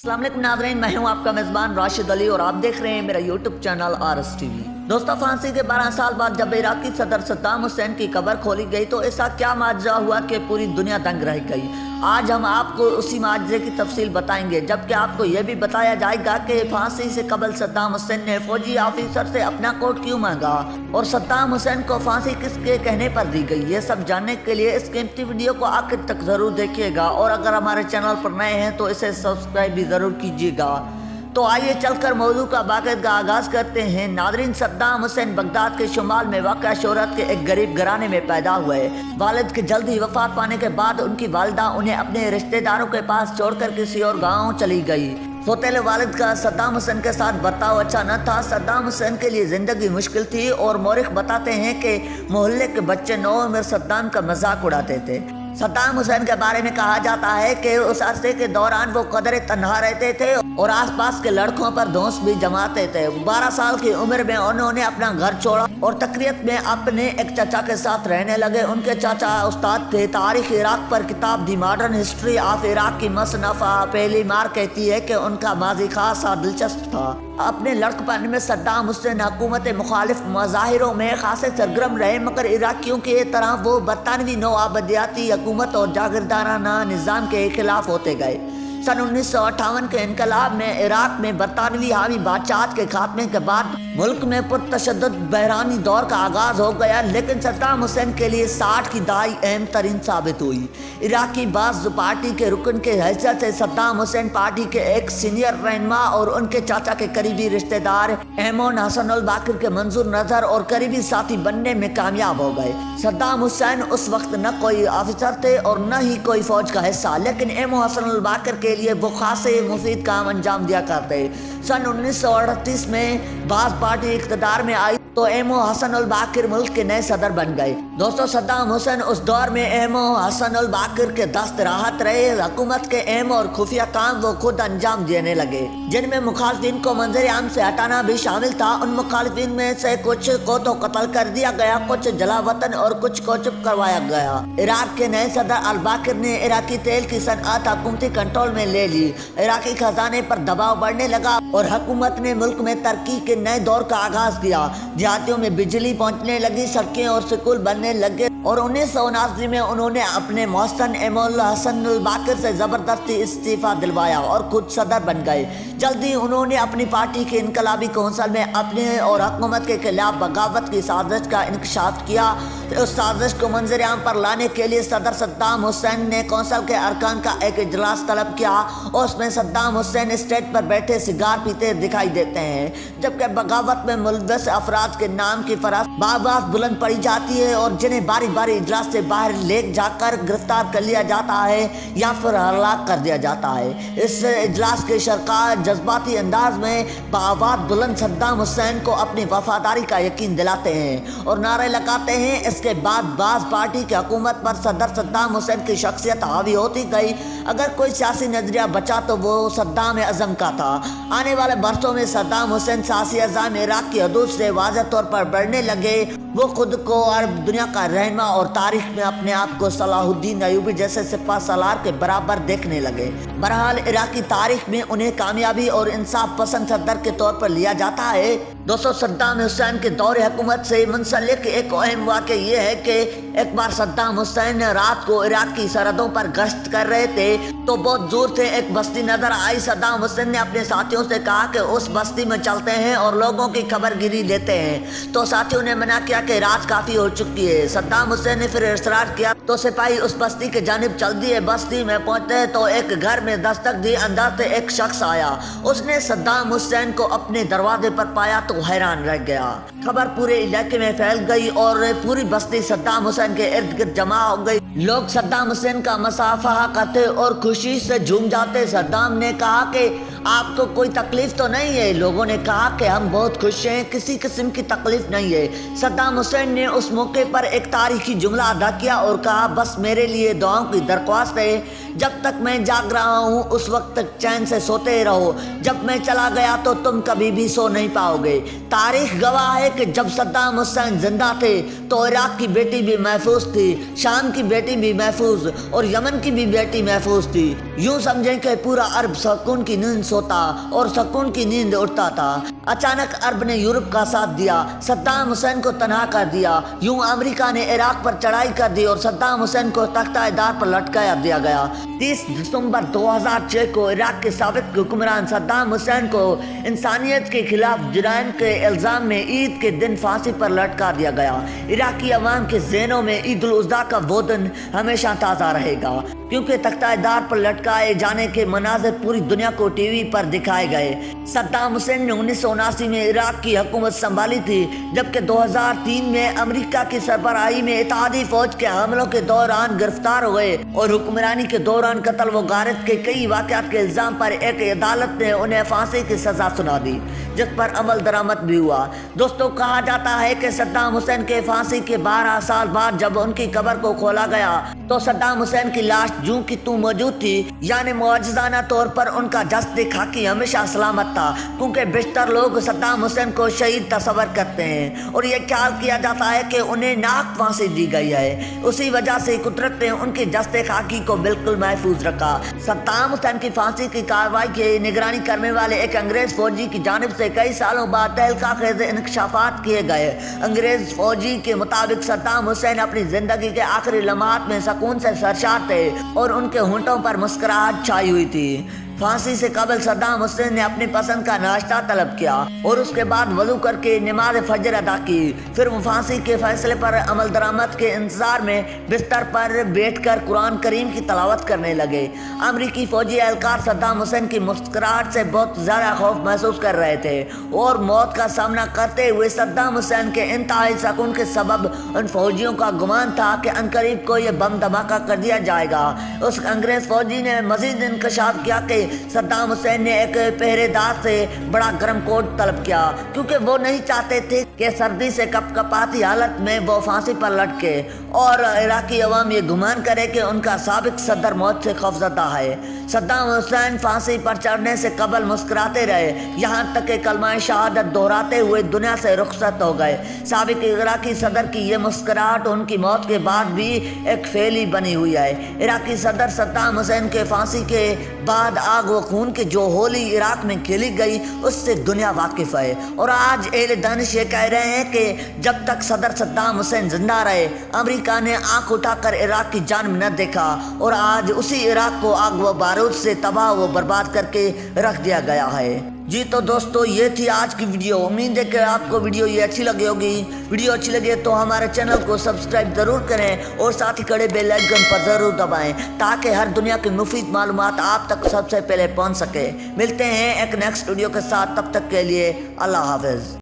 अस्सलाम वालेकुम नाज़रीन, मैं हूं आपका मेज़बान राशिद अली और आप देख रहे हैं मेरा यूट्यूब चैनल RS TV। दोस्तों, फांसी के 12 साल बाद जब इराकी सदर सद्दाम हुसैन की कब्र खोली गई तो ऐसा क्या माजरा हुआ कि पूरी दुनिया दंग रह गई। आज हम आपको उसी माजरे की तफसील बताएंगे, जबकि आपको यह भी बताया जाएगा कि फांसी से कबल सद्दाम हुसैन ने फौजी ऑफिसर से अपना कोट क्यों मांगा और सद्दाम हुसैन को फांसी किसके कहने पर दी गई। ये सब जानने के लिए इस कीमती वीडियो को आखिर तक जरूर देखिएगा और अगर हमारे चैनल पर नए हैं तो इसे सब्सक्राइब भी जरूर कीजिएगा। तो आइए चलकर मौजू का बाकायदा आगाज करते हैं। नादरीन, सद्दाम हुसैन बगदाद के शुमाल में वाक़ा शोहरत के एक गरीब घराने में पैदा हुए। वालिद के जल्दी वफात पाने के बाद उनकी वालिदा उन्हें अपने रिश्तेदारों के पास छोड़कर किसी और गाँव चली गई। सोतेले वालिद का सद्दाम हुसैन के साथ बर्ताव अच्छा न था। सद्दाम हुसैन के लिए जिंदगी मुश्किल थी और मौरिख बताते हैं कि मोहल्ले के बच्चे नौ उम्र सद्दाम का मजाक उड़ाते थे। सद्दाम हुसैन के बारे में कहा जाता है कि उस अरसे के दौरान वो कदरे तन्हा रहते थे और आसपास के लड़कों पर दोष भी जमाते थे। 12 साल की उम्र में उन्होंने अपना घर छोड़ा और तकरीत में अपने एक चाचा के साथ रहने लगे। उनके चाचा उस्ताद थे। तारीख इराक पर किताब दी मॉडर्न हिस्ट्री ऑफ इराक की मुसन्नफ़ा पहली मार कहती है कि उनका माजी खास और दिलचस्प था। अपने लड़कपन में सद्दाम हुसैन हुकूमत मुखालिफ मज़ाहिरों में खासे सरगर्म रहे, मगर इराकियों की तरह वो बरतानवी नौआबादियाती हुकूमत और जागीरदाराना निज़ाम के खिलाफ होते गए। सन 1958 के इनकलाब में इराक में बरतानवी हामी बादशाहत के खात्मे के बाद मुल्क में पुरतशद्दुद बहरानी दौर का आगाज हो गया, लेकिन सद्दाम हुसैन के लिए 60 की दहाई अहम तरीन साबित हुई। इराकी बाज़ पार्टी के रुकन के हैसियत से सद्दाम हुसैन पार्टी के एक सीनियर रहनुमा और उनके चाचा के करीबी रिश्तेदार एमोन हसन अल बाकिर के मंजूर नजर और करीबी साथी बनने में कामयाब हो गए। सद्दाम हुसैन उस वक्त न कोई ऑफिसर थे और न ही कोई फौज का हिस्सा, लेकिन एमो हसन अल बाकिर के लिए वो खासे मुफीद काम अंजाम दिया करते। सन 1938 में बाज़ पार्टी इक़्तिदार में आई तो एमो हसन अल बाकिर मुल्क के नए सदर बन गए। दोस्तों, सद्दाम हुसैन उस दौर में एमो हसन अल बाकिर के दस्त राहत रहे। हुकूमत के अहम और खुफिया काम वो खुद अंजाम देने लगे, जिनमें मुखालिफिन को मंजर आम से हटाना भी शामिल था। उन मुखालिफिन में से कुछ को तो कत्ल कर दिया गया, कुछ जलावतन और कुछ को चुप करवाया गया। इराक के नए सदर अल बाकिर ने इराकी तेल की सनअत हुकूमती कंट्रोल में ले ली। इराकी खजाने पर दबाव बढ़ने लगा और हुकूमत ने मुल्क में तरक्की के नए दौर का आगाज किया। देहातियों में बिजली पहुंचने लगी, सड़कें और स्कूल बनने लगे और 1979 में उन्होंने अपने मोहसन एमोल हसन अल बाकिर से जबरदस्ती इस्तीफा दिलवाया और खुद सदर बन गए। जल्दी उन्होंने अपनी पार्टी के इनकलाबी कौंसल में अपने और हुकूमत के खिलाफ बगावत की साजिश का इंकशाफ किया। उस साजिश को मंजर आम पर लाने के लिए सदर सद्दाम हुसैन ने कौंसल के अरकान का एक इजलास तलब किया और उसमें सद्दाम हुसैन स्टेज पर बैठे सिगार पीते दिखाई देते हैं, जबकि बगावत में मुलव्वस अफराद के नाम की फराज बार बुलंद पड़ी जाती है और जिन्हें बारी बारी इजलास से बाहर ले जाकर गिरफ्तार कर लिया जाता है या फिर हलाक कर दिया जाता है। इस इजलास के शरका जज्बाती अंदाज में बावाद बुलंद सद्दाम हुसैन को अपनी वफादारी का यकीन दिलाते हैं और नारे लगाते हैं। इसके बाद बाज़ पार्टी की हुकूमत पर सदर सद्दाम हुसैन की शख्सियत हावी होती गई। अगर कोई सियासी नजरिया बचा तो वो सद्दाम आज़म का था। आने वाले बरसों में सद्दाम हुसैन सियासी अज़ाम इराक की हदूद से वाज़ेह तौर पर बढ़ने लगे। वो खुद को अरब दुनिया का रहनुमा और तारीख में अपने आप को सलाहुद्दीन अयूबी जैसे सिपा सलार के बराबर देखने लगे। बहरहाल इराकी तारीख में उन्हें कामयाबी और इंसाफ पसंद सदर के तौर पर लिया जाता है। दोस्तों, सद्दाम हुसैन के दौरे हुकूमत से मुंसलिक एक अहम वाक़या ये है कि एक बार सद्दाम हुसैन रात को इराक की सरहदों पर गश्त कर रहे थे तो बहुत दूर से एक बस्ती नजर आई। सद्दाम हुसैन ने अपने साथियों से कहा कि उस बस्ती में चलते हैं और लोगों की खबरगिरी लेते हैं, तो साथियों ने मना किया कि रात काफी हो चुकी है। सद्दाम हुसैन ने फिर इसरार किया तो सिपाही उस बस्ती के जानिब चल दिए। बस्ती में पहुंचे तो एक घर में दस्तक दी। अंदर से एक शख्स आया। उसने सद्दाम हुसैन को अपने दरवाजे पर पाया तो हैरान रह गया। खबर पूरे इलाके में फैल गई और पूरी बस्ती सद्दाम हुसैन के इर्द गिर्द जमा हो गई। लोग सद्दाम हुसैन का मुसाफहा करते और खुशी से झूम जाते। सद्दाम ने कहा कि आपको कोई तकलीफ तो नहीं है। लोगों ने कहा कि हम बहुत खुश हैं, किसी किस्म की तकलीफ नहीं है। सद्दाम हुसैन ने उस मौके पर एक तारीखी जुमला अदा किया और कहा, बस मेरे लिए दुआओं की दरख्वास्त है। जब तक मैं जाग रहा हूँ उस वक्त तक चैन से सोते रहो, जब मैं चला गया तो तुम कभी भी सो नहीं पाओगे। तारीख गवाह है कि जब सद्दाम हुसैन जिंदा थे तो इराक की बेटी भी महफूज थी, शाम की बेटी भी महफूज और यमन की भी बेटी महफूज थी। यूं समझें कि पूरा अरब सुकून की नींद सोता और सुकून की नींद उठता था। अचानक अरब ने यूरोप का साथ दिया, सद्दाम हुसैन को तनहा कर दिया। यूं अमेरिका ने इराक पर चढ़ाई कर दी और सद्दाम हुसैन को तख्ता-ए-दार पर लटकाया दिया गया। 30 दिसंबर 2006 को इराक के साबिक हुक्मरान सद्दाम हुसैन को इंसानियत के खिलाफ जुराइम के इल्जाम में ईद के दिन फांसी पर लटका दिया गया। इराकी अवाम के ज़हनों में ईद उल अज़हा का वो दिन हमेशा ताज़ा रहेगा, क्योंकि तख्ता-ए-दार पर लटकाए जाने के मनाज़िर पूरी दुनिया को टीवी पर दिखाए गए। सद्दाम हुसैन ने 1979 में इराक की हुकूमत संभाली थी, जबकि 2003 में अमेरिका की सरबराही में इत्तेहादी फौज के हमलों के दौरान गिरफ्तार हुए और हुक्मरानी के दौरान कत्ल व गारत के कई वाक़यात के इल्ज़ाम पर एक अदालत ने उन्हें फांसी की सज़ा सुना दी, जिस पर अमल दरामद भी हुआ। दोस्तों, कहा जाता है कि सद्दाम हुसैन के फांसी के 12 साल बाद जब उनकी कब्र को खोला गया तो सद्दाम हुसैन की लाश जूं की तूं मौजूद थी, यानी मुआजिज़ाना तौर पर उनका जस्द खाकी हमेशा सलामत था, क्योंकि बेशतर लोग सद्दाम हुसैन को शहीद तस्वर करते हैं और यह ख्याल किया जाता है कि उन्हें नाक फांसी दी गई है। उसी वजह से कुदरत ने उनकी जस्द खाकी को बिल्कुल महफूज रखा। सद्दाम हुसैन की फांसी की कार्रवाई की निगरानी करने वाले एक अंग्रेज फौजी की जानिब से कई सालों बाद तहलका-खेज़ इंकशाफात किए गए। अंग्रेज फौजी के मुताबिक सद्दाम हुसैन अपनी जिंदगी के आखिरी लम्हात में सुकून से सरशार थे और उनके होंठों पर मुस्कुराहट छाई हुई थी। फांसी से कबल सद्दाम हुसैन ने अपनी पसंद का नाश्ता तलब किया और उसके बाद वज़ू करके नमाज फजर अदा की। फिर वो फांसी के फैसले पर अमल दरामद के इंतजार में बिस्तर पर बैठकर कुरान करीम की तलावत करने लगे। अमरीकी फौजी एहलकार सद्दाम हुसैन की मुस्कुराहट से बहुत ज़्यादा खौफ महसूस कर रहे थे और मौत का सामना करते हुए सद्दाम हुसैन के इंतहाई सुकून के सबब उन फौजियों का गुमान था कि अनकरीब को यह बम धमाका कर दिया जाएगा। उस अंग्रेज फौजी ने मजीद इंकशाफ किया कि सद्दाम हुसैन ने एक पहरेदार से बड़ा गर्म कोट तलब किया, क्योंकि वो नहीं चाहते थे कि सर्दी से कपकपाती हालत में वो फांसी पर लटके और इराकी अवाम ये गुमान करे कि उनका साबिक सदर मौत से खौफजदा है। सद्दाम हुसैन फांसी पर चढ़ने से कबल मुस्कुराते रहे, यहाँ तक कि कलमा शहादत दोहराते हुए दुनिया से रुखसत हो गए। साबिक इराकी सदर की ये मुस्कुराहट उनकी मौत के बाद भी एक फेली बनी हुई है। इराकी सदर सद्दाम हुसैन के फांसी के बाद आग व खून की जो होली इराक में खेली गई उससे दुनिया वाकिफ है और आज अहले दानिश ये कह रहे हैं कि जब तक सदर सद्दाम हुसैन जिंदा रहे अमेरिका ने आंख उठाकर इराक की जान न देखा और आज उसी इराक को आग व बारूद से तबाह व बर्बाद करके रख दिया गया है। जी तो दोस्तों, ये थी आज की वीडियो। उम्मीद है कि आपको वीडियो ये अच्छी लगी होगी। वीडियो अच्छी लगे तो हमारे चैनल को सब्सक्राइब ज़रूर करें और साथ ही खड़े बेल आइकन पर ज़रूर दबाएं, ताकि हर दुनिया की मुफीद मालूमात आप तक सबसे पहले पहुंच सके। मिलते हैं एक नेक्स्ट वीडियो के साथ, तब तक के लिए अल्लाह हाफ़िज़।